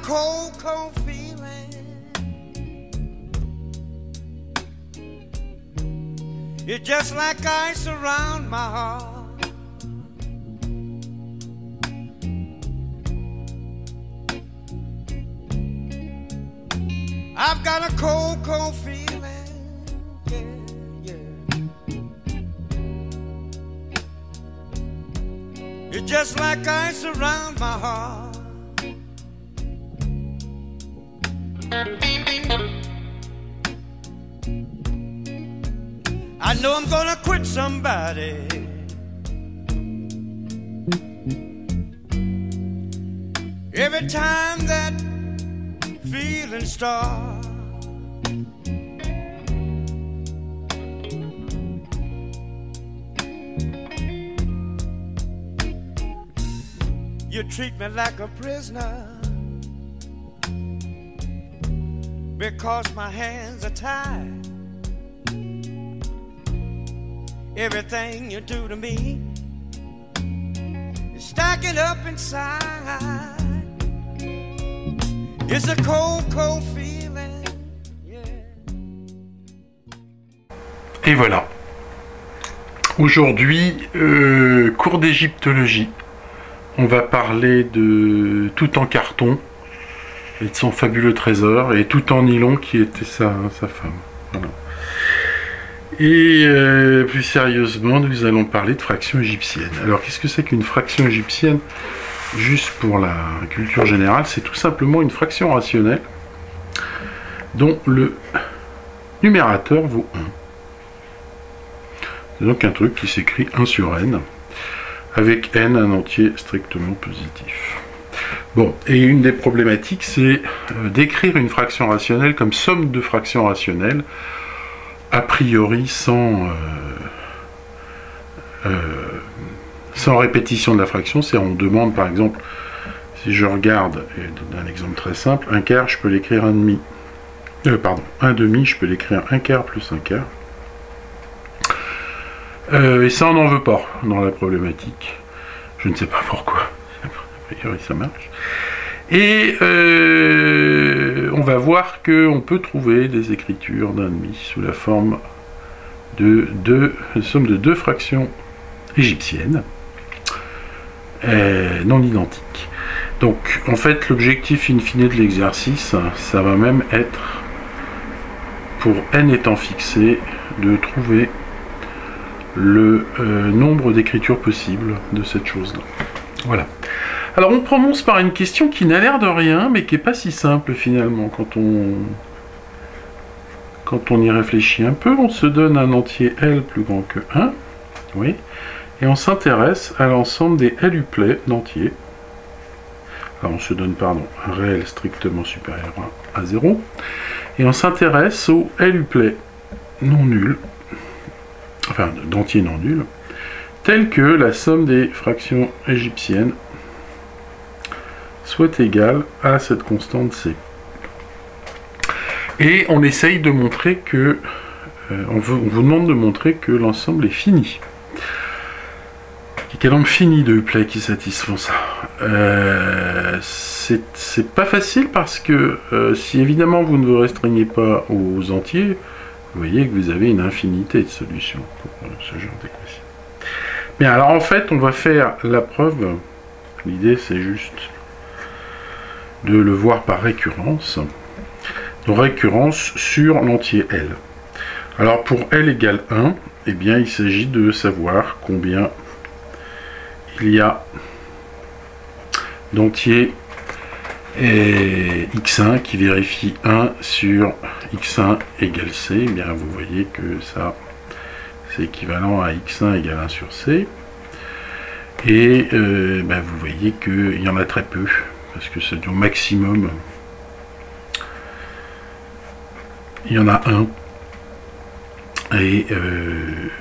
cold, cold feeling. It's just like ice around my heart. I've got a cold, cold feeling. Yeah, yeah. It's just like ice around my heart. I know I'm gonna quit somebody. Every time that feeling starts. You treat me like a prisoner because my hands are tied. Everything you do to me is stacking up inside. It's a cold, cold feeling. Yeah. Et voilà. Aujourd'hui, cours d'égyptologie. On va parler de Tout en carton et de son fabuleux trésor, et Tout en nylon qui était sa femme. Voilà. Et plus sérieusement, nous allons parler de fraction égyptienne. Alors, qu'est-ce que c'est qu'une fraction égyptienne? Juste pour la culture générale, c'est tout simplement une fraction rationnelle dont le numérateur vaut 1. C'est donc un truc qui s'écrit 1 sur n, avec n un entier strictement positif. Bon, et une des problématiques, c'est d'écrire une fraction rationnelle comme somme de fractions rationnelles, a priori sans répétition de la fraction. C'est on demande par exemple, si je regarde, et donne un exemple très simple, un quart je peux l'écrire un demi, un demi je peux l'écrire un quart plus un quart, et ça on n'en veut pas dans la problématique, je ne sais pas pourquoi, a priori ça marche. Et on va voir qu'on peut trouver des écritures d'un demi sous la forme de somme de deux fractions égyptiennes non identiques. Donc en fait l'objectif in fine de l'exercice, ça va même être, pour n étant fixé, de trouver le nombre d'écritures possibles de cette chose-là. Voilà. Alors on commence par une question qui n'a l'air de rien, mais qui n'est pas si simple finalement quand on y réfléchit un peu. On se donne un entier L plus grand que 1, oui, et on s'intéresse à l'ensemble des L-uplets d'entiers. Alors on se donne, pardon, un réel strictement supérieur à 0, et on s'intéresse aux L-uplets non nuls, enfin d'entiers non nuls, tels que la somme des fractions égyptiennes soit égale à cette constante C. Et on essaye de montrer que, on vous demande de montrer que l'ensemble est fini. Il y a donc fini de uplets qui satisfont ça. C'est pas facile parce que si évidemment vous ne vous restreignez pas aux entiers, vous voyez que vous avez une infinité de solutions pour ce genre d'équation. Bien, alors en fait, on va faire la preuve. L'idée, c'est juste de le voir par récurrence. Donc récurrence sur l'entier L. Alors pour L égale 1, eh bien il s'agit de savoir combien il y a d'entiers x1 qui vérifie 1 sur x1 égale c. Eh bien vous voyez que ça c'est équivalent à x1 égale 1 sur c. Et vous voyez qu'il y en a très peu, parce que c'est au maximum, il y en a un, et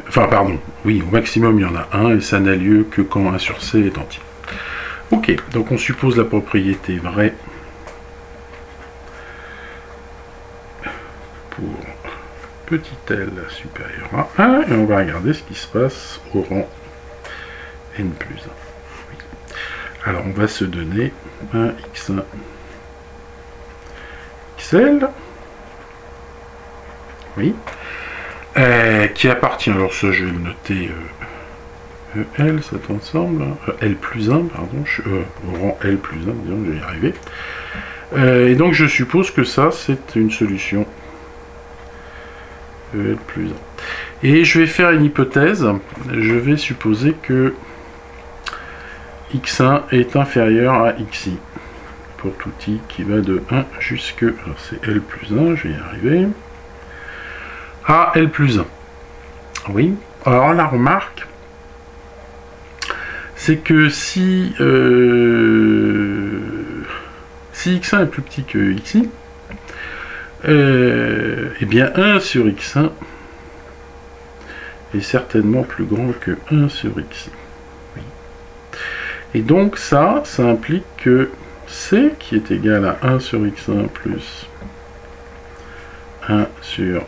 enfin pardon, oui, au maximum il y en a un, et ça n'a lieu que quand 1 sur C est entier. Ok, donc on suppose la propriété vraie pour petit l supérieur à 1, et on va regarder ce qui se passe au rang n plus 1. Oui. Alors on va se donner un x1 XL. Oui. Qui appartient, alors ça je vais le noter, EL, cet ensemble, L plus 1, pardon, au rang L plus 1, disons, je vais y arriver. Et donc je suppose que ça, c'est une solution EL plus 1. Et je vais faire une hypothèse, je vais supposer que X1 est inférieur à Xi, pour tout I qui va de 1 jusque, alors c'est L plus 1, je vais y arriver, à L plus 1. Oui, alors la remarque, c'est que si X1 est plus petit que Xi, eh bien 1 sur X1 est certainement plus grand que 1 sur Xi. Oui. Et donc ça implique que C, qui est égal à 1 sur X1 plus 1 sur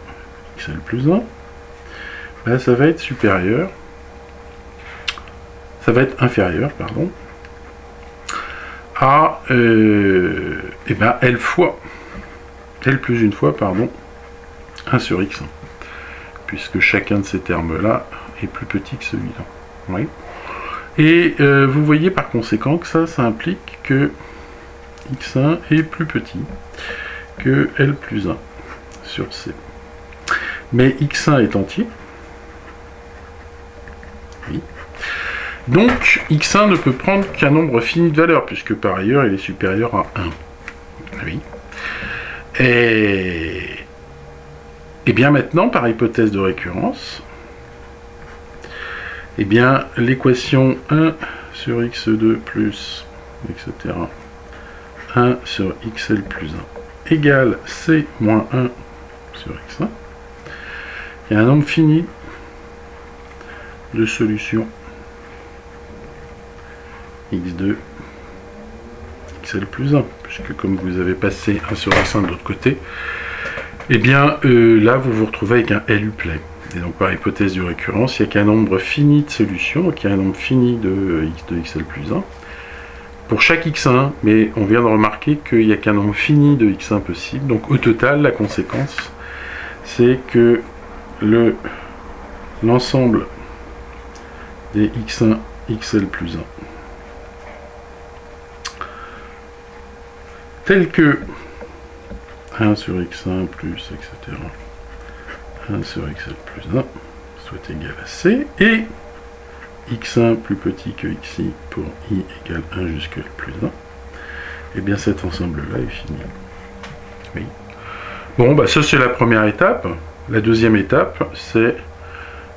XL plus 1, ben, ça va être supérieur, ça va être inférieur, pardon, à eh ben, L fois, L plus une fois, pardon, 1 sur X1, puisque chacun de ces termes-là est plus petit que celui-là. Oui. Et vous voyez par conséquent que ça implique que X1 est plus petit que L plus 1 sur C. Mais X1 est entier. Oui. Donc, X1 ne peut prendre qu'un nombre fini de valeurs, puisque par ailleurs, il est supérieur à 1. Oui. Et bien maintenant, par hypothèse de récurrence, eh bien, l'équation 1 sur x2 plus, etc., 1 sur xl plus 1 égale c moins 1 sur x1, il y a un nombre fini de solutions x2, xl plus 1, puisque comme vous avez passé 1 sur x1 de l'autre côté, eh bien là vous vous retrouvez avec un LU play. Et donc par hypothèse de récurrence, il n'y a qu'un nombre fini de solutions, donc il y a un nombre fini de x2, xl plus 1, pour chaque x1, mais on vient de remarquer qu'il n'y a qu'un nombre fini de x1 possible, donc au total, la conséquence, c'est que l'ensemble des x1, xl plus 1, tel que 1 sur x1 plus, etc., 1 sur xl plus 1 soit égal à c, et x1 plus petit que xi pour i égale 1 jusqu'à l plus 1, et bien cet ensemble-là est fini. Oui. Bon, bah ça c'est la première étape. La deuxième étape, c'est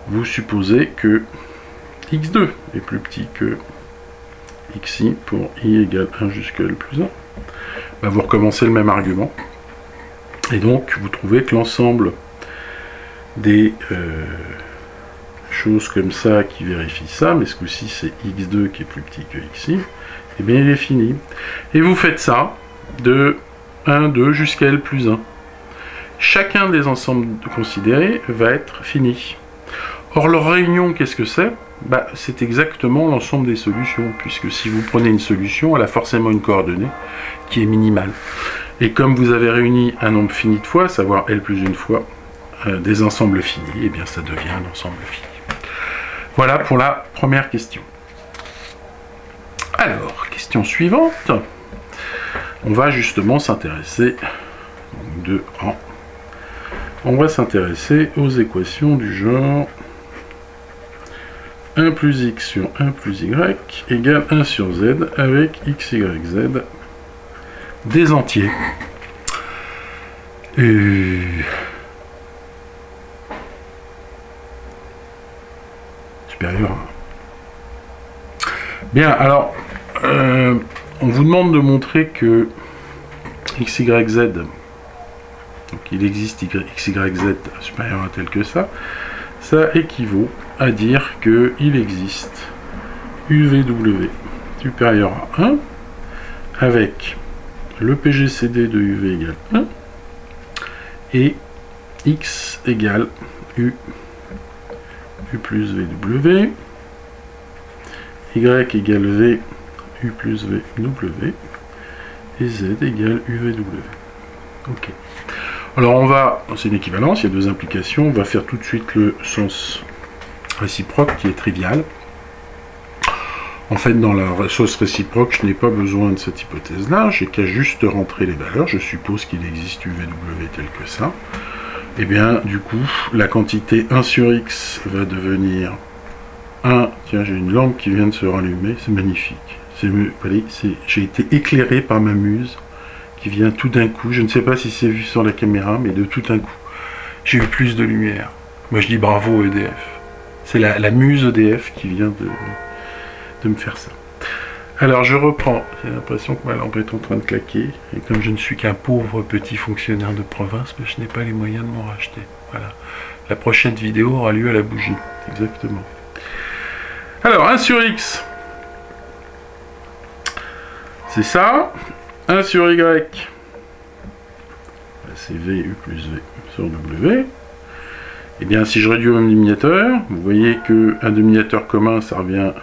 vous supposez que x2 est plus petit que xi pour i égale 1 jusqu'à l plus 1. Bah, vous recommencez le même argument, et donc vous trouvez que l'ensemble des choses comme ça qui vérifient ça, mais ce coup-ci c'est x2 qui est plus petit que xi, et bien il est fini. Et vous faites ça de 1, 2 jusqu'à l plus 1. Chacun des ensembles considérés va être fini. Or leur réunion, qu'est-ce que c'est? Bah, c'est exactement l'ensemble des solutions, puisque si vous prenez une solution, elle a forcément une coordonnée qui est minimale. Et comme vous avez réuni un nombre fini de fois, à savoir l plus une fois, des ensembles finis, et bien ça devient un ensemble fini. Voilà pour la première question. Alors, question suivante. On va justement s'intéresser on va s'intéresser aux équations du genre 1 plus x sur 1 plus y égale 1 sur z avec x, y, z des entiers. Supérieur à 1. Bien, alors, on vous demande de montrer que x, y, z, donc il existe x, y, z supérieur à tel que ça équivaut à dire qu'il existe UVW supérieur à 1 avec le PGCD de UV égale 1 et x égale U plus VW, y égale V U plus VW et z égale UVW. Ok. Alors on va, c'est une équivalence, il y a deux implications, on va faire tout de suite le sens réciproque qui est trivial. En fait, dans la sauce réciproque, je n'ai pas besoin de cette hypothèse-là, j'ai qu'à juste rentrer les valeurs, je suppose qu'il existe UVW tel que ça. Et bien, du coup, la quantité 1 sur x va devenir 1, tiens, j'ai une lampe qui vient de se rallumer, c'est magnifique. J'ai été éclairé par ma muse, qui vient tout d'un coup, je ne sais pas si c'est vu sur la caméra, mais de tout d'un coup, j'ai eu plus de lumière. Moi je dis bravo EDF. C'est la muse EDF qui vient de me faire ça. Alors je reprends, j'ai l'impression que ma lampe est en train de claquer, et comme je ne suis qu'un pauvre petit fonctionnaire de province, je n'ai pas les moyens de m'en racheter. Voilà. La prochaine vidéo aura lieu à la bougie, exactement. Alors 1 sur x, c'est ça. 1 sur y, c'est v u plus v sur w. Et bien si je réduis au même dénominateur, vous voyez qu'un dénominateur commun, ça revient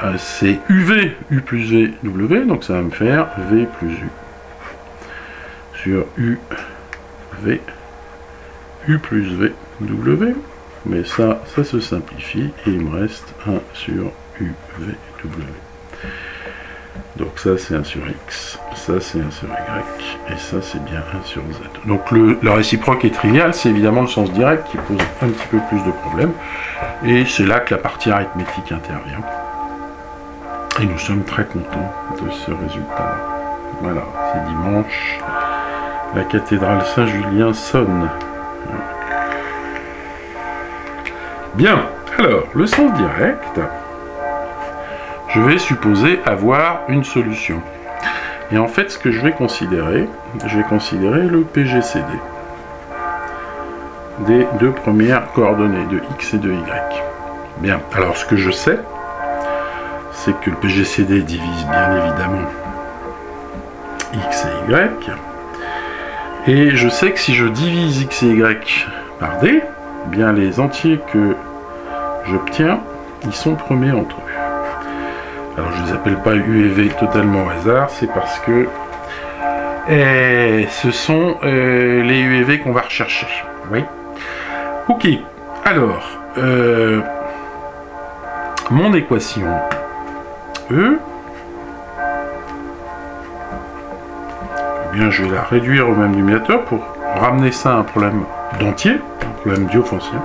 à c'est uv u plus v w, donc ça va me faire v plus u sur u v u plus v w. Mais ça se simplifie et il me reste 1 sur u v w. Donc ça c'est 1 sur x, ça c'est 1 sur y, et ça c'est bien 1 sur z. Donc le réciproque est trivial, c'est évidemment le sens direct qui pose un petit peu plus de problèmes, et c'est là que la partie arithmétique intervient. Et nous sommes très contents de ce résultat. Voilà, c'est dimanche, la cathédrale Saint-Julien sonne. Bien, alors le sens direct... je vais supposer avoir une solution. Et en fait, ce que je vais considérer le PGCD des deux premières coordonnées, de x et de y. Bien, alors ce que je sais, c'est que le PGCD divise bien évidemment x et y. Et je sais que si je divise x et y par d, eh bien les entiers que j'obtiens, ils sont premiers entre eux. Alors je ne les appelle pas U et V totalement au hasard, c'est parce que ce sont les U et V qu'on va rechercher. Oui. Ok. Alors, mon équation E, eh bien je vais la réduire au même dénominateur pour ramener ça à un problème d'entier, un problème diophantien.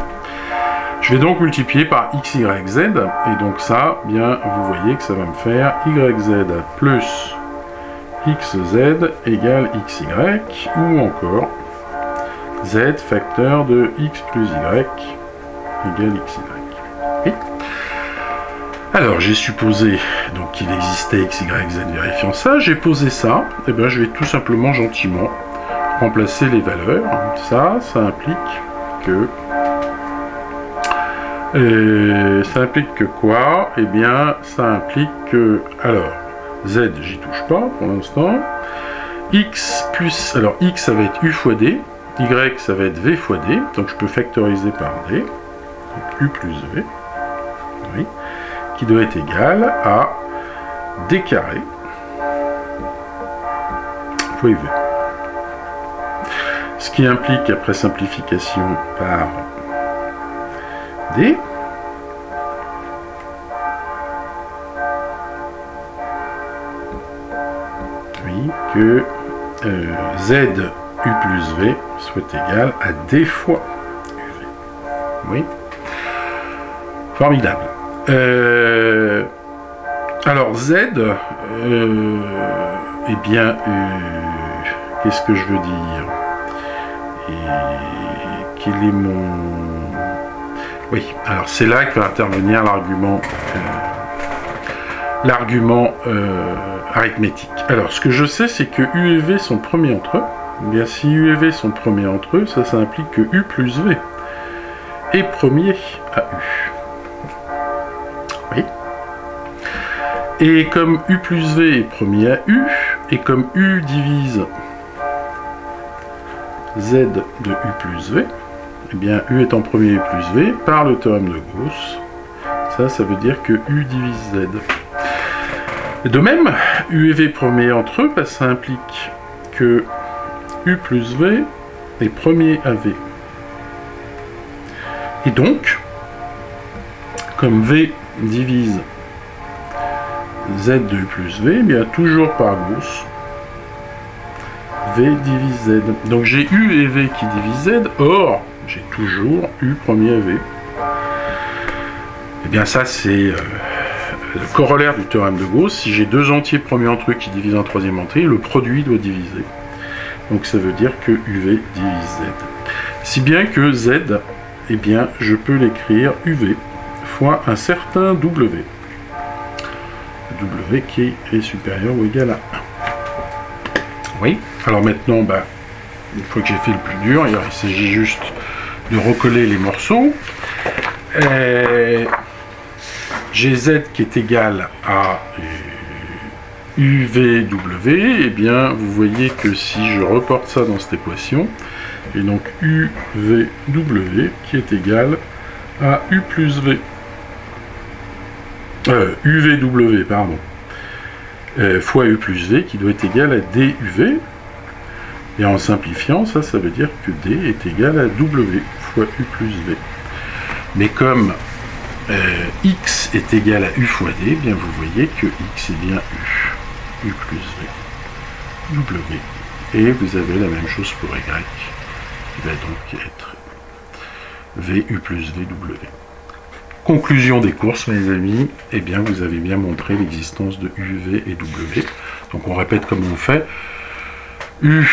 Je vais donc multiplier par x, y, z, et donc ça, bien, vous voyez que ça va me faire yz plus xz égale xy, ou encore z facteur de x plus y égale xy. Oui. Alors, j'ai supposé donc qu'il existait x, y, z, vérifiant ça, j'ai posé ça, et bien je vais tout simplement gentiment remplacer les valeurs. Ça implique que... ça implique que quoi? Eh bien, ça implique que... alors, z, j'y touche pas pour l'instant. X plus... alors, x, ça va être u fois d. Y, ça va être v fois d. Donc, je peux factoriser par d. Donc, u plus v. Oui. Qui doit être égal à d carré fois uv. Ce qui implique, après simplification par d, oui, que z u plus v soit égal à d fois uv. Oui. Formidable. Alors z, eh bien, qu'est-ce que je veux dire? Et quel est mon... oui, alors c'est là que va intervenir l'argument arithmétique. Alors, ce que je sais, c'est que u et v sont premiers entre eux. Eh bien, si u et v sont premiers entre eux, ça implique que u plus v est premier à u. Oui. Et comme u plus v est premier à u, et comme u divise z de u plus v, eh bien u étant premier u plus v, par le théorème de Gauss, ça veut dire que u divise z. De même, u et v premiers entre eux, ça implique que U plus V est premier à V. Et donc, comme V divise Z de U plus V, eh bien toujours par Gauss, V divise Z. Donc j'ai U et V qui divisent Z, or j'ai toujours U premier à V. Eh bien ça c'est le corollaire du théorème de Gauss. Si j'ai deux entiers premier entre eux qui divisent un troisième entier, le produit doit diviser. Donc ça veut dire que UV divise Z. Si bien que Z, eh bien je peux l'écrire UV fois un certain W. W qui est supérieur ou égal à 1. Oui. Alors maintenant, une fois que j'ai fait le plus dur, il s'agit juste de recoller les morceaux. J'ai Z qui est égal à UVW. Eh bien, vous voyez que si je reporte ça dans cette équation, j'ai donc UVW qui est égal à U plus V. UVW, pardon. Fois U plus V qui doit être égal à DUV. Et en simplifiant, ça veut dire que D est égal à W fois U plus V. Mais comme X est égal à U fois D, eh bien vous voyez que X est bien U plus V, W. Et vous avez la même chose pour Y, qui va donc être V, U plus V, W. Conclusion des courses, mes amis, eh bien vous avez bien montré l'existence de U, V et W. Donc on répète comme on fait. U,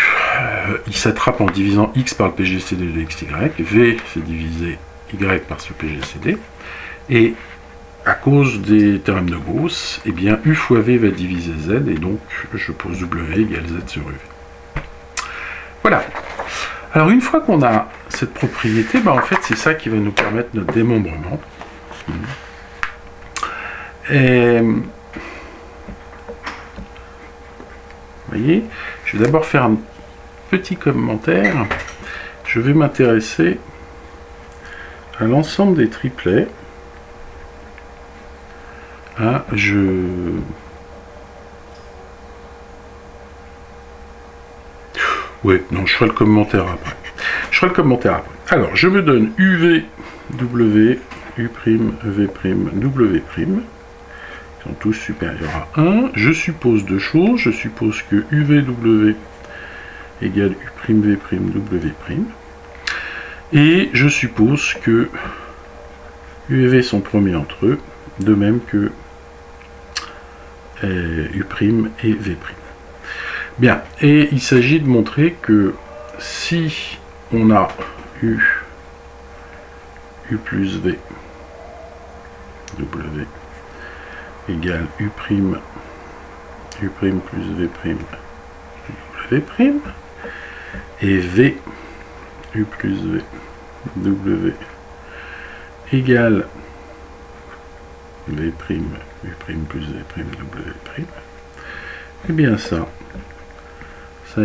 il s'attrape en divisant X par le PGCD de XY. V, c'est diviser Y par ce PGCD. Et à cause des théorèmes de Gauss, eh bien U fois V va diviser Z, et donc je pose W égale Z sur UV. Voilà. Alors une fois qu'on a cette propriété, en fait c'est ça qui va nous permettre notre démembrement. Et vous voyez, je vais d'abord faire un petit commentaire. Je vais m'intéresser à l'ensemble des triplets. Je ferai le commentaire après. Alors, je me donne UV, W, U', V', W', qui sont tous supérieurs à 1. Je suppose deux choses. Je suppose que UVW égale U', V', W'. Et je suppose que U et V sont premiers entre eux, de même que U' et V'. Bien, et il s'agit de montrer que si on a U plus V, W égale U' plus V', W', et V, U plus V, W égale V', U' plus V', W', et bien ça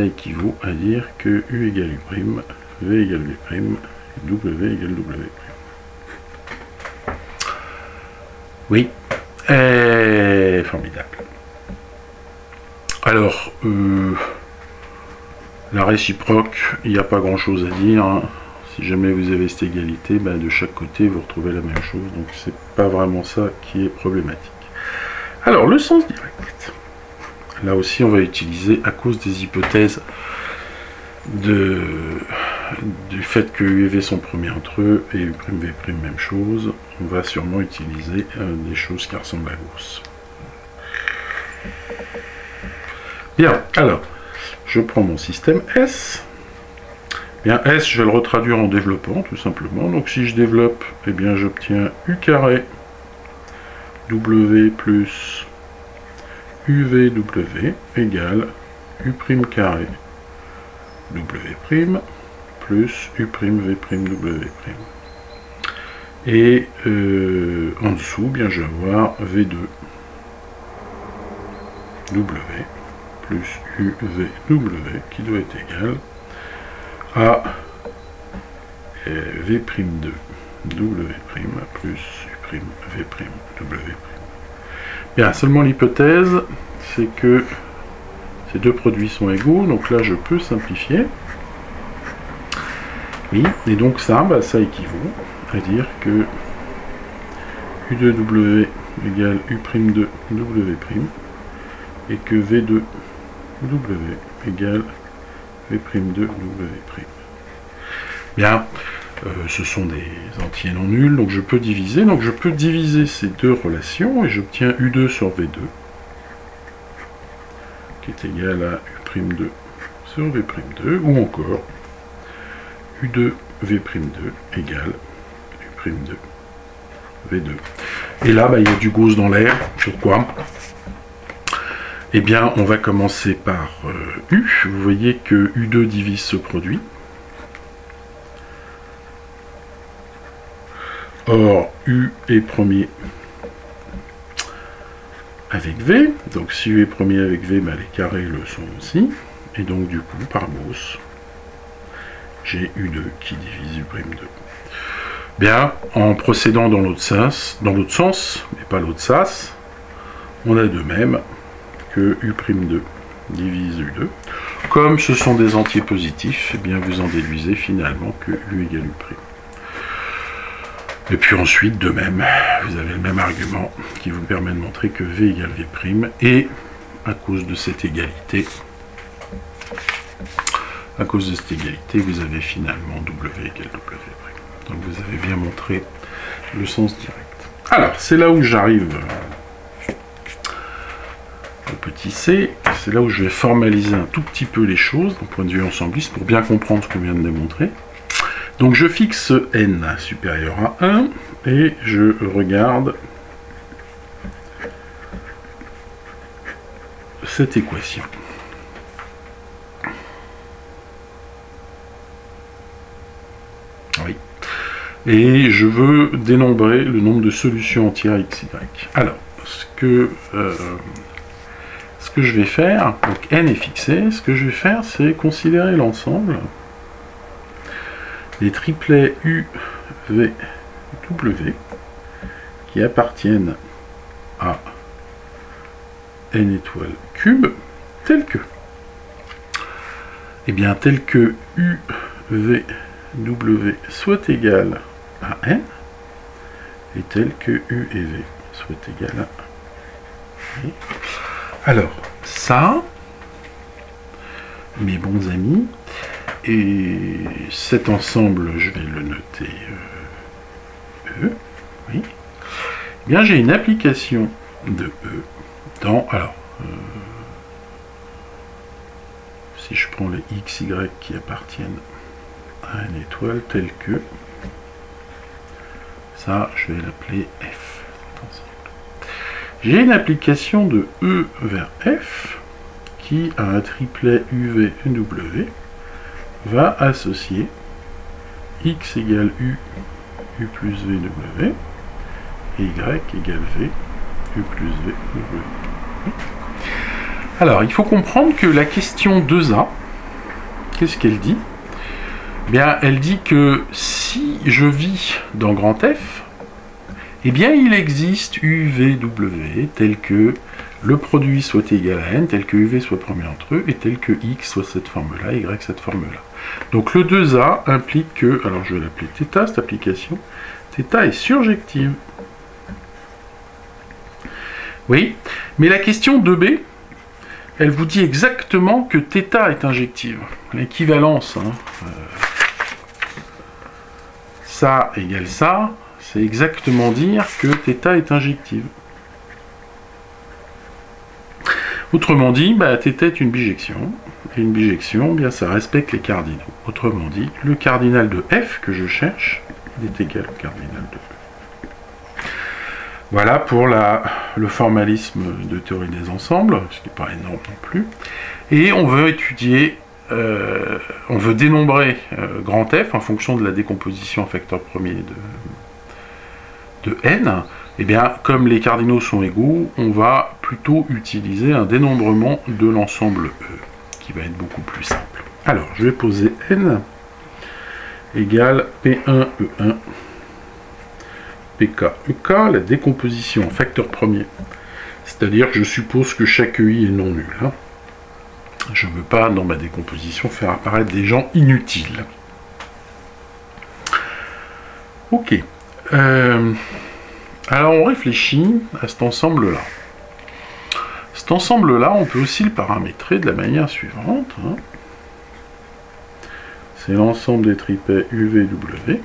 équivaut à dire que U égale U', V égale V', W égale W'. Oui, formidable. Alors, la réciproque, il n'y a pas grand chose à dire. Hein. Si jamais vous avez cette égalité, de chaque côté vous retrouvez la même chose. Donc c'est pas vraiment ça qui est problématique. Alors, le sens direct. Là aussi, on va utiliser, à cause des hypothèses du fait que U et V sont premiers entre eux et U', V', même chose, on va sûrement utiliser des choses qui ressemblent à Gauss. Bien, alors, je prends mon système S. Bien, S, je vais le retraduire en développant, tout simplement. Donc, si je développe, eh bien, j'obtiens U carré W plus UVW égale U' carré W' plus U', V', W'. Et en dessous, bien, je vais avoir V2 W plus UVW qui doit être égal à V'2 W' plus U', V', W'. Bien, seulement l'hypothèse, c'est que Ces deux produits sont égaux, donc là je peux simplifier. Oui, et donc ça, bah, ça équivaut à dire que U2W égale U'2W' et que V2W égale V'2W'. Bien, ce sont des entiers non nuls, donc je peux diviser. Donc je peux diviser ces deux relations et j'obtiens U2 sur V2 qui est égal à U'2 sur V'2 ou encore U2 V'2 égale U'2 V2. Et là, bah, il y a du Gauss dans l'air. Pourquoi? Eh bien, on va commencer par U. Vous voyez que U2 divise ce produit. Or, U est premier avec V. Donc, si U est premier avec V, bah, les carrés le sont aussi. Et donc, du coup, par Gauss, j'ai U2 qui divise U'2. Bien, en procédant dans l'autre sens, mais pas l'autre sens, on a de même que U'2 divise U2. Comme ce sont des entiers positifs, eh bien vous en déduisez finalement que U égale U'. Et puis ensuite, de même, vous avez le même argument qui vous permet de montrer que V égale V', et à cause de cette égalité, vous avez finalement W égale W'. Donc vous avez bien montré le sens direct. Alors, c'est là où j'arrive au petit c, c'est là où je vais formaliser un tout petit peu les choses, d'un point de vue ensembliste, pour bien comprendre ce qu'on vient de démontrer. Donc je fixe n supérieur à 1, et je regarde cette équation. Oui. Et je veux dénombrer le nombre de solutions entières x, y. Alors, ce que je vais faire, donc n est fixé, ce que je vais faire, c'est considérer l'ensemble des triplets U, V, W qui appartiennent à n étoiles cube, tel que, eh bien, tel que U, V, W soit égal à n, et tel que U et V soit égal à V. Alors, ça, mes bons amis, et cet ensemble, je vais le noter E, oui, eh bien j'ai une application de E dans, alors, si je prends les x, y qui appartiennent à une étoile telle que, ça, je vais l'appeler F. J'ai une application de E vers F qui, à un triplet UV W, va associer x égale U, U plus V W, et y égale V, U plus V W. Alors, il faut comprendre que la question 2A, qu'est-ce qu'elle dit? Bien, elle dit que si je vis dans grand F, eh bien, il existe UVW tel que le produit soit égal à n, tel que UV soit premier entre eux, et tel que x soit cette forme-là, y cette forme-là. Donc le 2A implique que, alors je vais l'appeler θ, cette application, θ est surjective. Oui, mais la question 2B, elle vous dit exactement que θ est injective. L'équivalence, hein, ça égale ça, c'est exactement dire que θ est injective. Autrement dit, bah, θ est une bijection, et une bijection, bien, ça respecte les cardinaux. Autrement dit, le cardinal de f que je cherche, il est égal au cardinal de e. Voilà pour le formalisme de théorie des ensembles, ce qui n'est pas énorme non plus. Et on veut étudier, on veut dénombrer grand F en fonction de la décomposition en facteur premier de n. Eh bien, comme les cardinaux sont égaux, on va plutôt utiliser un dénombrement de l'ensemble E, qui va être beaucoup plus simple. Alors, je vais poser n égale P1, E1, PK, EK, la décomposition en facteur premier. C'est-à-dire que je suppose que chaque EI est non nul. Hein. Je ne veux pas, dans ma décomposition, faire apparaître des gens inutiles. Ok. Alors, on réfléchit à cet ensemble-là. Cet ensemble-là, on peut aussi le paramétrer de la manière suivante. Hein. C'est l'ensemble des tripets UV-W.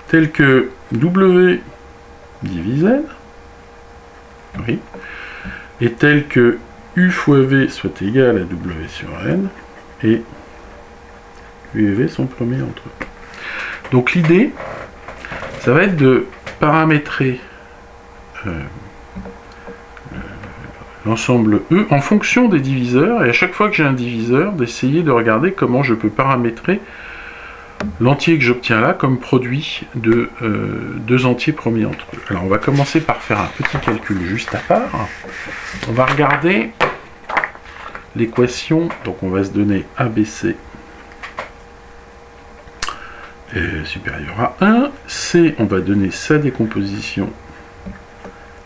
Tel que W divise N. Oui. Et tel que U fois V soit égal à W sur N. Et U et V sont premiers entre eux. Donc l'idée, ça va être de paramétrer l'ensemble E en fonction des diviseurs, et à chaque fois que j'ai un diviseur, d'essayer de regarder comment je peux paramétrer l'entier que j'obtiens là comme produit de deux entiers premiers entre eux. Alors on va commencer par faire un petit calcul juste à part. On va regarder l'équation, donc on va se donner ABC supérieur à 1, C, on va donner sa décomposition.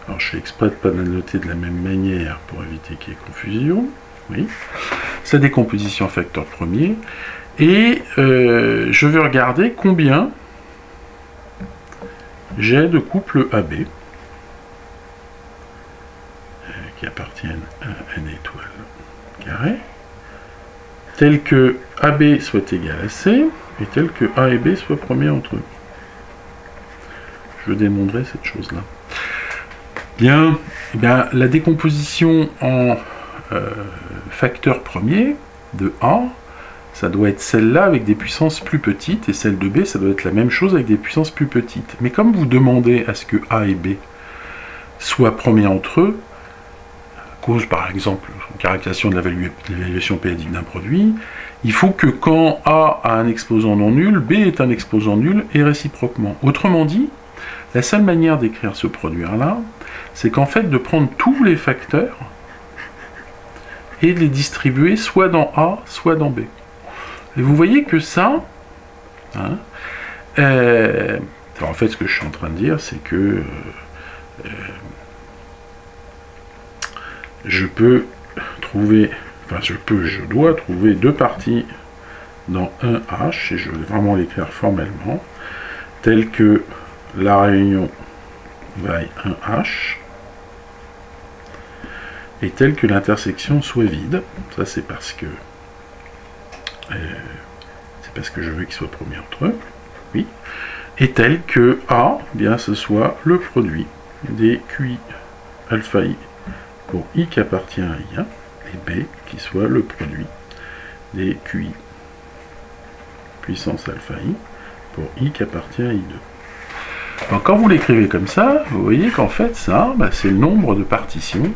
Alors je fais exprès de ne pas la noter de la même manière pour éviter qu'il y ait confusion. Oui. Sa décomposition facteur premier. Et je vais regarder combien j'ai de couples AB qui appartiennent à n étoile carré, tel que AB soit égal à C, et tel que A et B soient premiers entre eux. Je démontrerai cette chose-là. Bien, eh bien, la décomposition en facteur premier de A, ça doit être celle-là avec des puissances plus petites, et celle de B, ça doit être la même chose avec des puissances plus petites. Mais comme vous demandez à ce que A et B soient premiers entre eux, à cause par exemple de caractérisation de l'évaluation périodique d'un produit, il faut que quand A a un exposant non nul, B est un exposant nul et réciproquement. Autrement dit, la seule manière d'écrire ce produire-là, c'est qu'en fait de prendre tous les facteurs et de les distribuer soit dans A, soit dans B. Et vous voyez que ça, hein, en fait ce que je suis en train de dire, c'est que je peux trouver, enfin je dois trouver deux parties dans un H, et je vais vraiment l'écrire formellement, tel que la réunion vaille un H, et tel que l'intersection soit vide. Ça c'est parce que je veux qu'ils soient premiers entre eux, oui, et tel que A, eh bien ce soit le produit des QI alpha I pour I qui appartient à I1, et B qui soit le produit des QI puissance alpha I pour I qui appartient à I2. Donc quand vous l'écrivez comme ça, vous voyez qu'en fait ça, bah, c'est le nombre de partitions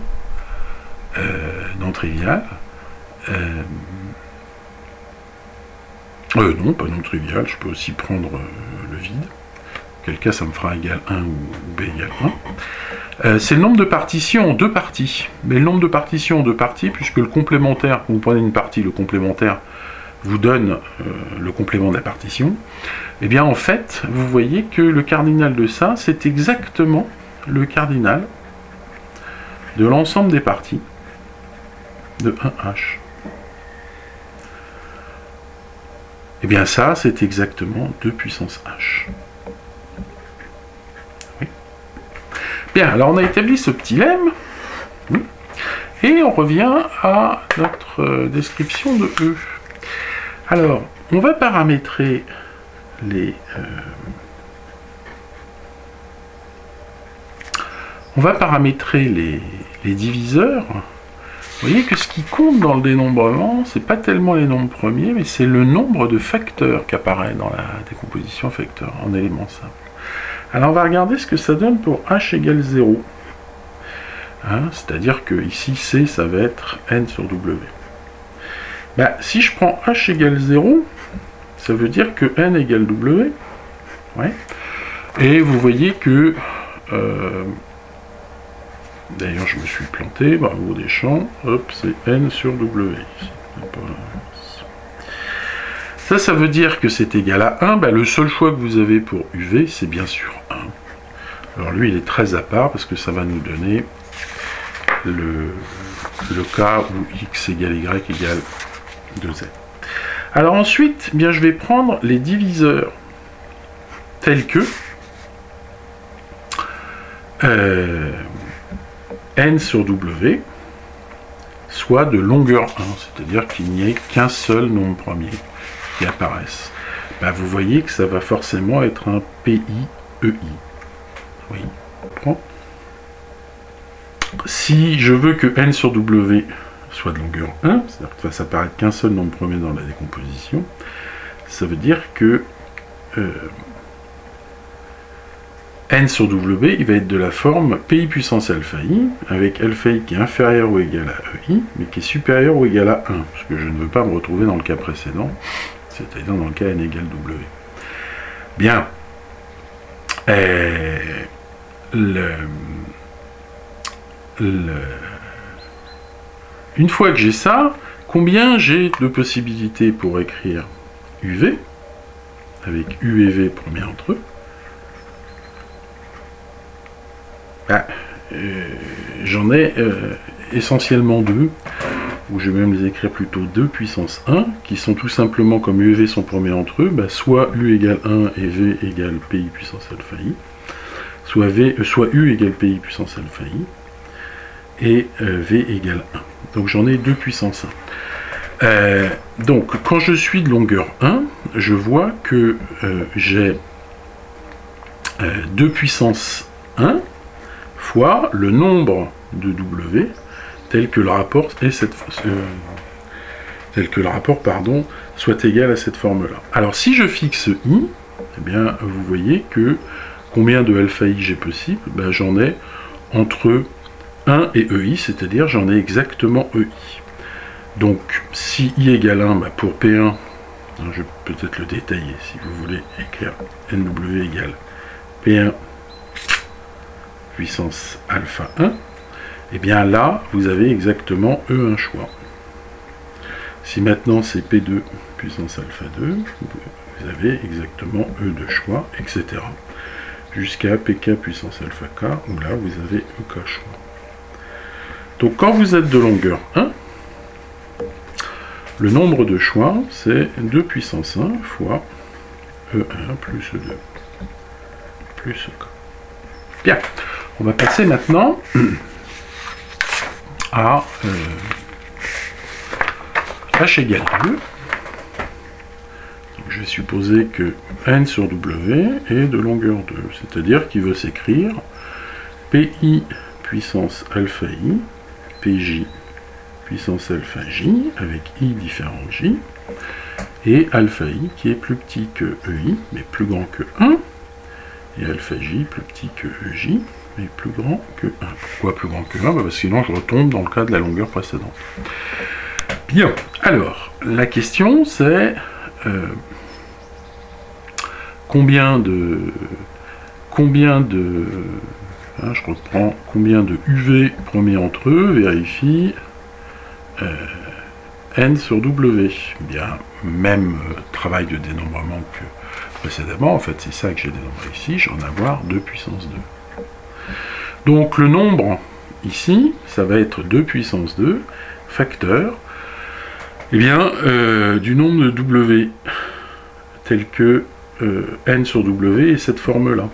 non trivial. Non, pas non trivial, je peux aussi prendre le vide. Quel cas ça me fera égal 1 ou B égale 1. C'est le nombre de partitions en deux parties. Mais le nombre de partitions en deux parties, puisque le complémentaire, quand vous prenez une partie, le complémentaire vous donne le complément de la partition, et bien en fait, vous voyez que le cardinal de ça, c'est exactement le cardinal de l'ensemble des parties de 1H. Et bien ça, c'est exactement 2 puissance H. Oui. Bien, alors on a établi ce petit lemme, et on revient à notre description de E. Alors, on va paramétrer les... les diviseurs. Vous voyez que ce qui compte dans le dénombrement, c'est pas tellement les nombres premiers, mais c'est le nombre de facteurs qui apparaît dans la décomposition facteur en éléments simples. Alors on va regarder ce que ça donne pour h égale 0. Hein, c'est-à-dire que ici C, ça va être n sur W. Bah, si je prends h égale 0, ça veut dire que n égale W. Ouais. Et vous voyez que... D'ailleurs, je me suis planté, bravo Deschamps, hop, c'est n sur W. Ça veut dire que c'est égal à 1, bah, le seul choix que vous avez pour UV, c'est bien sûr 1. Alors lui, il est très à part, parce que ça va nous donner le cas où x égale y égale 2z. Alors ensuite, eh bien, je vais prendre les diviseurs tels que n sur w soit de longueur 1, c'est-à-dire qu'il n'y ait qu'un seul nombre premier qui apparaisse. Ben, vous voyez que ça va forcément être un PI, EI. Oui. Si je veux que n sur w soit de longueur 1, c'est-à-dire que ça apparaître qu'un seul nombre premier dans la décomposition, ça veut dire que n sur w, il va être de la forme pi puissance alpha i, avec alpha i qui est inférieur ou égal à ei, mais qui est supérieur ou égal à 1, parce que je ne veux pas me retrouver dans le cas précédent, c'est-à-dire dans le cas n égale w. Bien. Une fois que j'ai ça, combien j'ai de possibilités pour écrire UV, avec U et V premier entre eux? J'en ai essentiellement deux, ou je vais même les écrire plutôt 2 puissance 1, qui sont tout simplement, comme U et V sont premiers entre eux, soit U égale 1 et V égale PI puissance alpha i, soit U égale PI puissance alpha i, et V égale 1. Donc j'en ai 2 puissance 1. Donc quand je suis de longueur 1, je vois que j'ai 2 puissance 1 fois le nombre de W tel que le rapport soit égal à cette forme-là. Alors si je fixe I, eh bien vous voyez que combien de alpha i j'ai possible? Ben, j'en ai entre 1 et EI, c'est-à-dire j'en ai exactement EI. Donc si I égale 1, ben, pour P1, je vais peut-être le détailler si vous voulez écrire NW égale P1 puissance alpha 1, et bien là, vous avez exactement E1 choix. Si maintenant c'est P2 puissance alpha 2, vous avez exactement E2 choix, etc. Jusqu'à PK puissance alpha K, où là, vous avez EK choix. Donc quand vous êtes de longueur 1, le nombre de choix, c'est 2 puissance 1 fois E1 plus E2 plus EK. Bien. On va passer maintenant à h égale 2. Donc, je vais supposer que n sur w est de longueur 2, c'est-à-dire qu'il veut s'écrire pi puissance alpha i, pj puissance alpha j, avec i différent j, et alpha i qui est plus petit que ei, mais plus grand que 1, et alpha j plus petit que ej, mais plus grand que 1. Pourquoi plus grand que 1? Parce que sinon je retombe dans le cas de la longueur précédente. Bien, alors, la question c'est combien de je reprends, combien de UV premier entre eux vérifie N sur W. Bien, même travail de dénombrement que précédemment, en fait c'est ça que j'ai dénombré ici, je vais en avoir 2 puissance 2. Donc le nombre ici, ça va être 2 puissance 2, facteur, eh bien, du nombre de W, tel que N sur W est cette forme-là.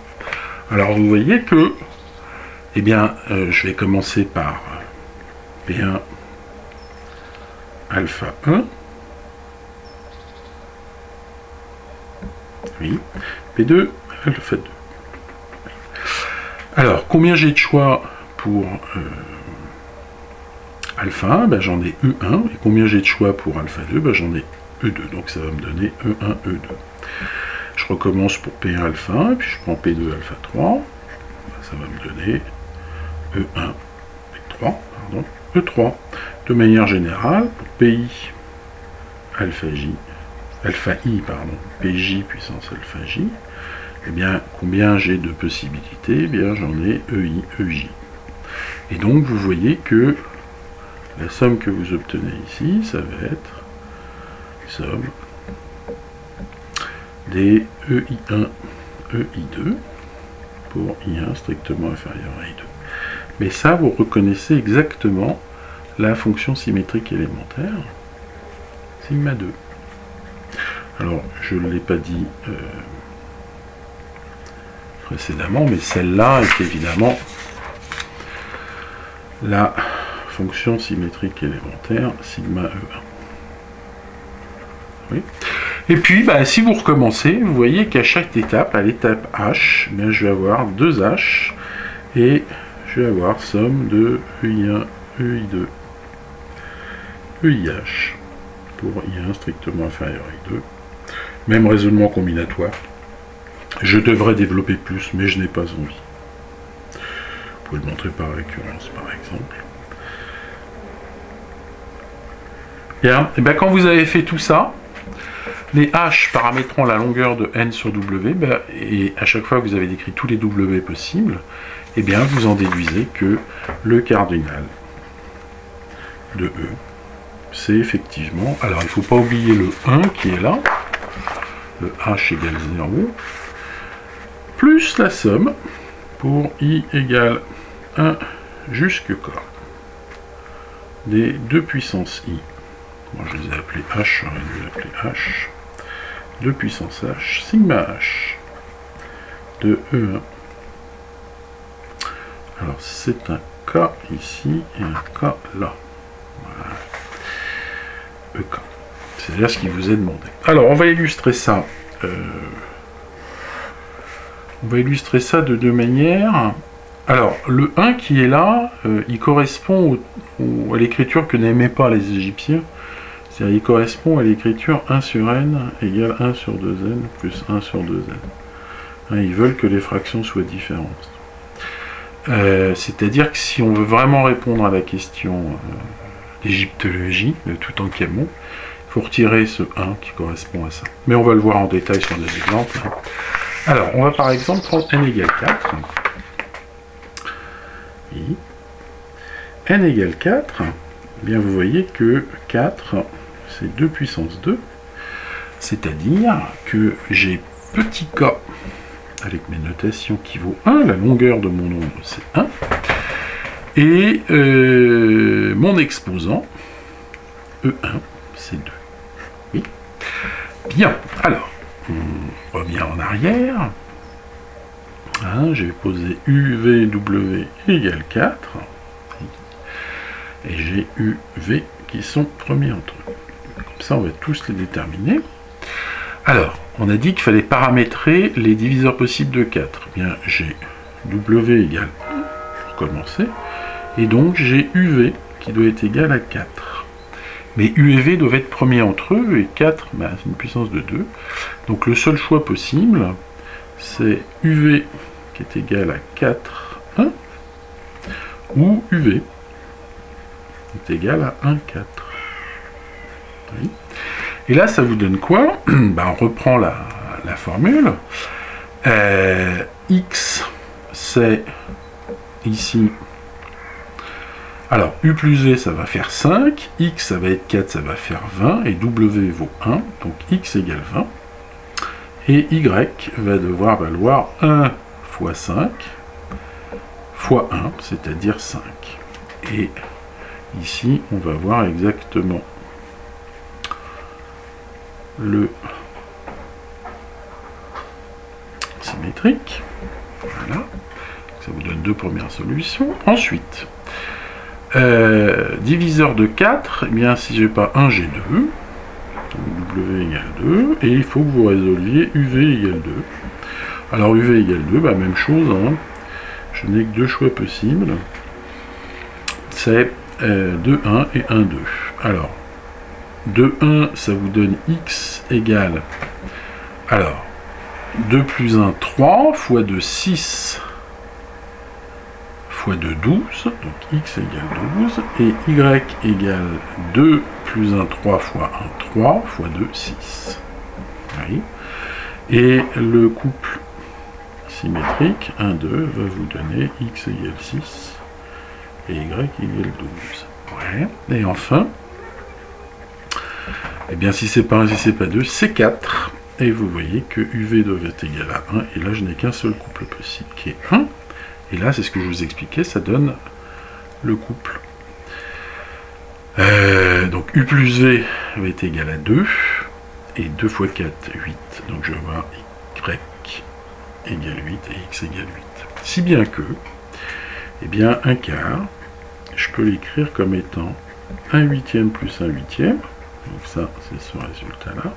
Alors vous voyez que, eh bien, je vais commencer par P1 alpha 1, oui, P2 alpha 2. Alors, combien j'ai de choix pour alpha 1? Ben, j'en ai E1. Et combien j'ai de choix pour alpha 2? Ben, j'en ai E2. Donc ça va me donner E1, E2. Je recommence pour P1 alpha 1, puis je prends P2 alpha 3. Ça va me donner E1, E3, pardon, E3. De manière générale, pour PI alpha i, PJ puissance alpha j, eh bien, combien j'ai de possibilités? Eh bien, j'en ai EI, EJ. Et donc, vous voyez que la somme que vous obtenez ici, ça va être somme des EI1, EI2 pour I1 strictement inférieur à I2. Mais ça, vous reconnaissez exactement la fonction symétrique élémentaire, sigma 2. Alors, je ne l'ai pas dit précédemment, mais celle-là est évidemment la fonction symétrique élémentaire sigma E1. Oui. Et puis, bah, si vous recommencez, vous voyez qu'à chaque étape, à l'étape H, bien, je vais avoir 2 H, et je vais avoir somme de EI1, EI2, EIH, pour I1 strictement inférieur à I2. Même raisonnement combinatoire. Je devrais développer plus, mais je n'ai pas envie. Vous pouvez le montrer par récurrence, par exemple. Bien, et bien quand vous avez fait tout ça, les H paramétrant la longueur de n sur W, ben, et à chaque fois que vous avez décrit tous les W possibles, et bien vous en déduisez que le cardinal de E, c'est effectivement, alors il ne faut pas oublier le 1 qui est là, le H égale 0, plus la somme pour I égale 1 jusque K des 2 puissances I. Moi je les ai appelés H, j'aurais dû l'appeler H. 2 puissance H, sigma H de E1. Alors c'est un K ici et un K là. Voilà. EK. C'est-à-dire ce qui vous est demandé. Alors on va illustrer ça. On va illustrer ça de deux manières. Alors le 1 qui est là, il correspond à l'écriture que n'aimaient pas les Égyptiens. C'est-à-dire il correspond à l'écriture 1 sur n égale 1 sur 2n plus 1 sur 2n. Hein, ils veulent que les fractions soient différentes. C'est-à-dire que si on veut vraiment répondre à la question d'égyptologie de Toutankhamon, il faut retirer ce 1 qui correspond à ça. Mais on va le voir en détail sur des exemples. Alors, on va par exemple prendre n égale 4. Et n égale 4, eh bien vous voyez que 4, c'est 2 puissance 2, c'est-à-dire que j'ai petit k, avec mes notations qui vaut 1, la longueur de mon nombre c'est 1, et mon exposant, E1, c'est 2. Oui. Bien, alors, on revient en arrière. Hein, j'ai posé UVW égale 4, et j'ai UV qui sont premiers entre eux. Comme ça, on va tous les déterminer. Alors, on a dit qu'il fallait paramétrer les diviseurs possibles de 4. Eh bien, j'ai W égale 1, pour commencer, et donc j'ai UV qui doit être égal à 4. Mais U et V doivent être premiers entre eux, et 4, ben, c'est une puissance de 2. Donc le seul choix possible, c'est UV qui est égal à 4, 1, ou UV est égal à 1, 4. Oui. Et là, ça vous donne quoi? Ben, on reprend la formule. X, c'est ici. Alors, U plus V, ça va faire 5. X, ça va être 4, ça va faire 20. Et W vaut 1. Donc, X égale 20. Et Y va devoir valoir 1 fois 5 fois 1, c'est-à-dire 5. Et ici, on va voir exactement le symétrique. Voilà. Ça vous donne deux premières solutions. Ensuite, diviseur de 4, eh bien, si j'ai pas 1, j'ai 2. W égale 2. Et il faut que vous résolviez UV égale 2. Alors, UV égale 2, bah, même chose. Hein. Je n'ai que deux choix possibles. C'est 2, 1 et 1, 2. Alors, 2, 1, ça vous donne X égale, alors, 2 plus 1, 3, fois 2, 6, fois 2, 12, donc X égale 12, et Y égale 2 plus 1, 3 fois 1, 3, fois 2, 6. Oui. Et le couple symétrique, 1, 2, va vous donner X égale 6, et Y égale 12. Ouais. Et enfin, eh bien, si c'est pas 1, si c'est pas 2, c'est 4. Et vous voyez que UV doit être égal à 1. Et là, je n'ai qu'un seul couple possible, qui est 1. Et là, c'est ce que je vous expliquais, ça donne le couple. Donc U plus V va être égal à 2, et 2 fois 4, 8. Donc je vais avoir Y égale 8 et X égale 8. Si bien que, eh bien, un quart, je peux l'écrire comme étant 1 huitième plus 1 huitième. Donc ça, c'est ce résultat-là.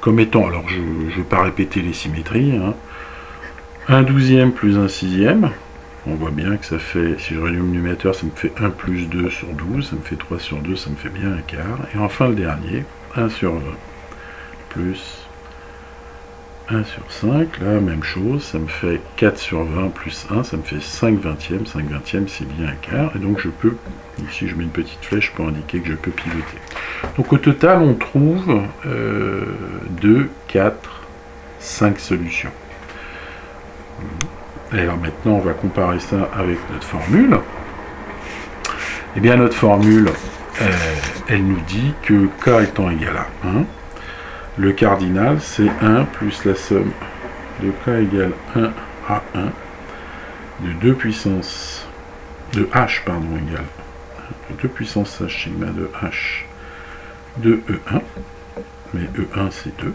Comme étant, alors je ne vais pas répéter les symétries, hein, 1 douzième plus 1 sixième. On voit bien que ça fait, si je réduis le numérateur, ça me fait 1 plus 2 sur 12, ça me fait 3 sur 2, ça me fait bien un quart. Et enfin le dernier, 1 sur 20 plus 1 sur 5, là même chose, ça me fait 4 sur 20 plus 1, ça me fait 5 vingtièmes, 5 vingtièmes c'est bien un quart, et donc je peux, ici je mets une petite flèche pour indiquer que je peux pivoter. Donc au total on trouve 2, 4, 5 solutions. Et alors maintenant on va comparer ça avec notre formule. Et bien notre formule, elle nous dit que k étant égal à 1, le cardinal, c'est 1 plus la somme de k égale 1 à 1 de 2 puissance de h, pardon, égale de 2 puissance h sigma de h de E1, mais E1 c'est 2.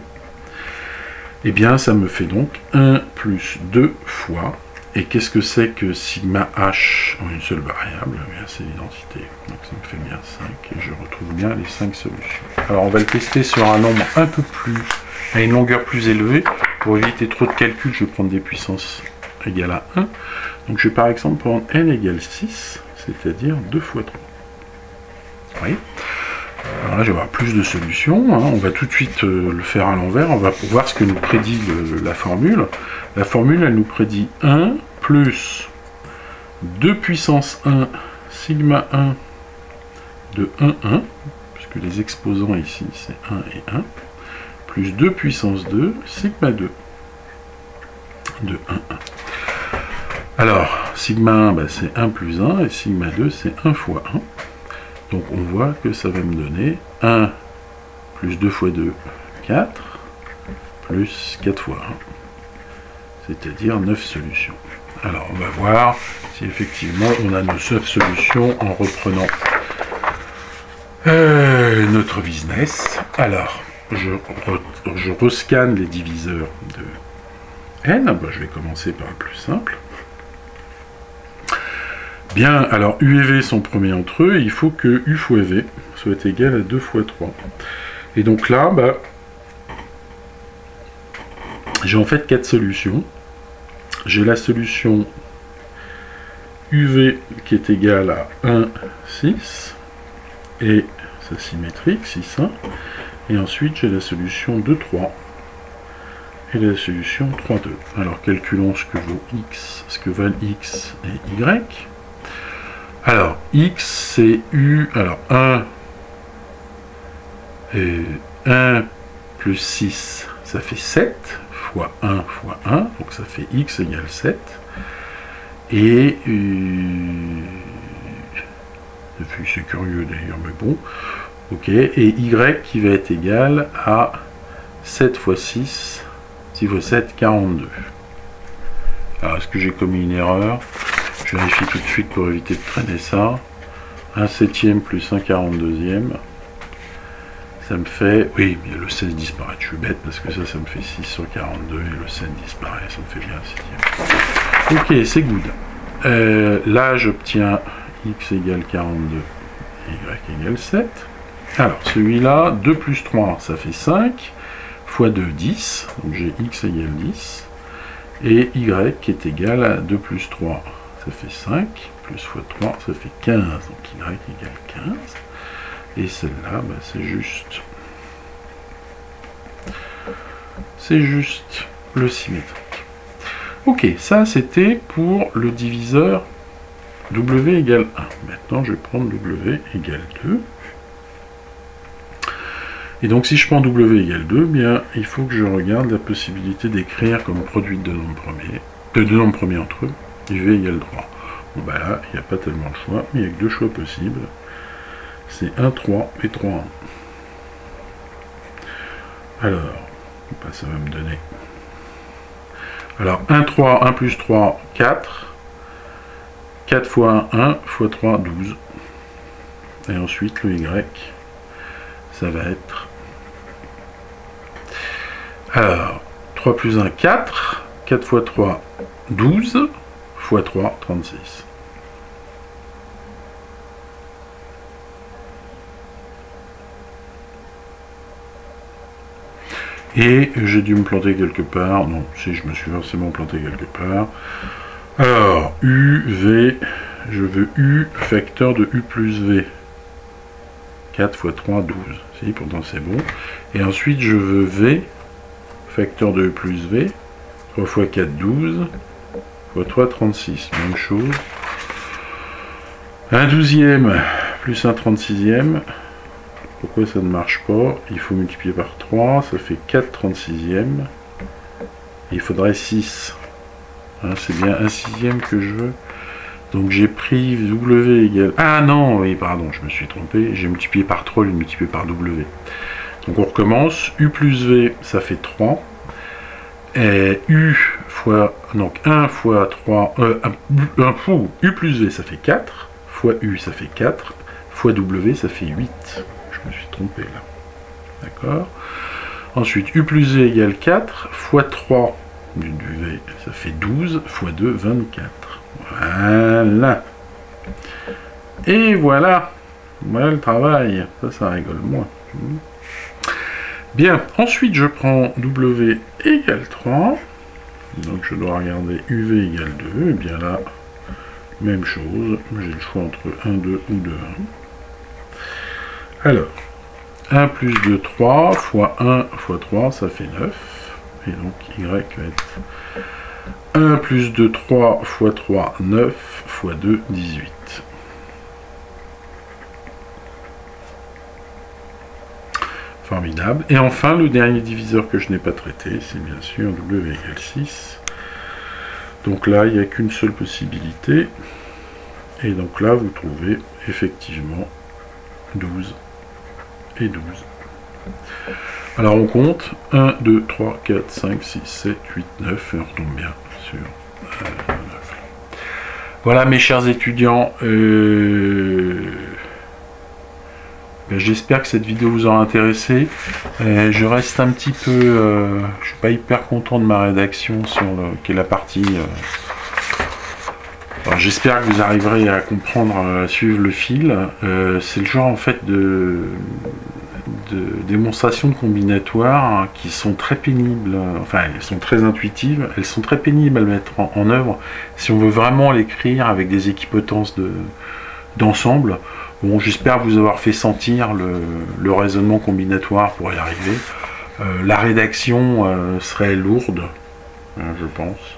Et bien ça me fait donc 1 plus 2 fois, et qu'est-ce que c'est que sigma h en une seule variable? Eh bien c'est l'identité, donc ça me fait bien 5, et je retrouve bien les 5 solutions. Alors on va le tester sur un nombre un peu plus, à une longueur plus élevée. Pour éviter trop de calculs, je vais prendre des puissances égales à 1. Donc je vais par exemple prendre n égale 6, c'est-à-dire 2 fois 3. Oui. Alors là, je vais avoir plus de solutions. Hein. On va tout de suite le faire à l'envers. On va voir ce que nous prédit la formule. La formule, elle nous prédit 1 plus 2 puissance 1 sigma 1 de 1, 1, puisque les exposants ici, c'est 1 et 1, plus 2 puissance 2 sigma 2 de 1, 1. Alors, sigma 1, bah, c'est 1 plus 1, et sigma 2, c'est 1 fois 1. Donc on voit que ça va me donner 1 plus 2 fois 2, 4, plus 4 fois 1, c'est-à-dire 9 solutions. Alors on va voir si effectivement on a nos 9 solutions en reprenant notre business. Alors, je rescanne les diviseurs de n. Ben, je vais commencer par le plus simple. Bien, alors U et V sont premiers entre eux, et il faut que U fois V soit égal à 2 fois 3. Et donc là, bah, j'ai en fait 4 solutions. J'ai la solution UV qui est égale à 1, 6, et sa symétrique, 6, 1. Et ensuite, j'ai la solution 2, 3, et la solution 3, 2. Alors, calculons ce que vaut X, ce que valent X et Y. Alors, X, c'est U, alors 1 plus 6, ça fait 7, fois 1 fois 1, donc ça fait X égale 7. Et, c'est curieux d'ailleurs, mais bon, ok, et Y qui va être égal à 7 fois 6, 6 fois 7, 42. Alors, est-ce que j'ai commis une erreur? Je vérifie tout de suite pour éviter de traîner ça. 1 septième plus 1 42e. Ça me fait... Oui, mais le 16 disparaît. Je suis bête parce que ça me fait 6 sur 42 et le 7 disparaît. Ça me fait bien 1 septième. Ok, c'est good. Là, j'obtiens X égale 42 et Y égale 7. Alors, celui-là, 2 plus 3, ça fait 5. Fois 2, 10. Donc j'ai X égale 10. Et Y qui est égal à 2 plus 3. Ça fait 5, plus fois 3, ça fait 15, donc Y égale 15. Et celle-là, bah, c'est juste le symétrique. Ok, ça c'était pour le diviseur W égale 1. Maintenant, je vais prendre W égale 2. Et donc, si je prends W égale 2, bien, il faut que je regarde la possibilité d'écrire comme produit de deux nombres premiers entre eux. Et V égale 3. Bon, bah là, il n'y a pas tellement de choix, mais il n'y a que deux choix possibles. C'est 1, 3 et 3, 1. Alors, bah, ça va me donner. Alors, 1, 3, 1 plus 3, 4. 4 fois 1, 1 fois 3, 12. Et ensuite, le Y, ça va être... Alors, 3 plus 1, 4. 4 fois 3, 12. Fois 3, 36. Et j'ai dû me planter quelque part. Non, si je me suis forcément planté quelque part. Alors, U, V, je veux U, facteur de U plus V. 4 fois 3, 12. Si, pourtant c'est bon. Et ensuite, je veux V, facteur de U plus V. 3 fois 4, 12. Fois 3, 36. Même chose. Un 12e plus un 36e. Pourquoi ça ne marche pas? Il faut multiplier par 3, ça fait 4 36e. Il faudrait 6. Hein, c'est bien un 6e que je veux. Donc j'ai pris W égale... Ah non, oui, pardon, je me suis trompé. J'ai multiplié par 3 au lieu de multiplier par W. Donc on recommence. U plus V, ça fait 3. Et U fois... Donc 1 fois 3... U plus V, ça fait 4. Fois U, ça fait 4. Fois W, ça fait 8. Je me suis trompé là. D'accord. Ensuite, U plus V égale 4, fois 3 du V, ça fait 12, fois 2, 24. Voilà. Et voilà. Voilà le travail. Ça rigole moins. Bien. Ensuite, je prends W égale 3. Donc, je dois regarder UV égale 2. Et bien là, même chose. J'ai le choix entre 1, 2 ou 2, 1. Alors, 1 plus 2, 3, fois 1 fois 3, ça fait 9. Et donc, Y va être 1 plus 2, 3 fois 3, 9, fois 2, 18. Formidable. Et enfin, le dernier diviseur que je n'ai pas traité, c'est bien sûr W égale 6. Donc là, il n'y a qu'une seule possibilité. Et donc là, vous trouvez effectivement 12 et 12. Alors on compte 1, 2, 3, 4, 5, 6, 7, 8, 9 et on retombe bien sur 9. Voilà mes chers étudiants, j'espère que cette vidéo vous aura intéressé. Je reste un petit peu, je suis pas hyper content de ma rédaction sur qui est la partie... j'espère que vous arriverez à comprendre, à suivre le fil. C'est le genre en fait de démonstrations combinatoires qui sont très pénibles, enfin elles sont très intuitives, elles sont très pénibles à mettre en œuvre si on veut vraiment l'écrire avec des équipotences d'ensemble. Bon, j'espère vous avoir fait sentir le raisonnement combinatoire pour y arriver. La rédaction serait lourde, je pense,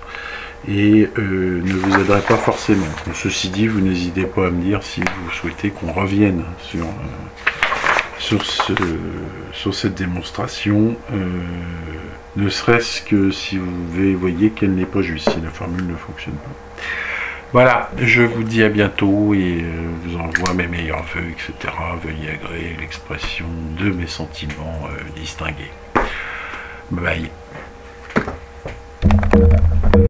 et ne vous aiderait pas forcément. Ceci dit, vous n'hésitez pas à me dire si vous souhaitez qu'on revienne sur cette démonstration, ne serait-ce que si vous voyez qu'elle n'est pas juste, si la formule ne fonctionne pas. Voilà, je vous dis à bientôt et vous envoie mes meilleurs vœux, etc. Veuillez agréer l'expression de mes sentiments distingués. Bye bye.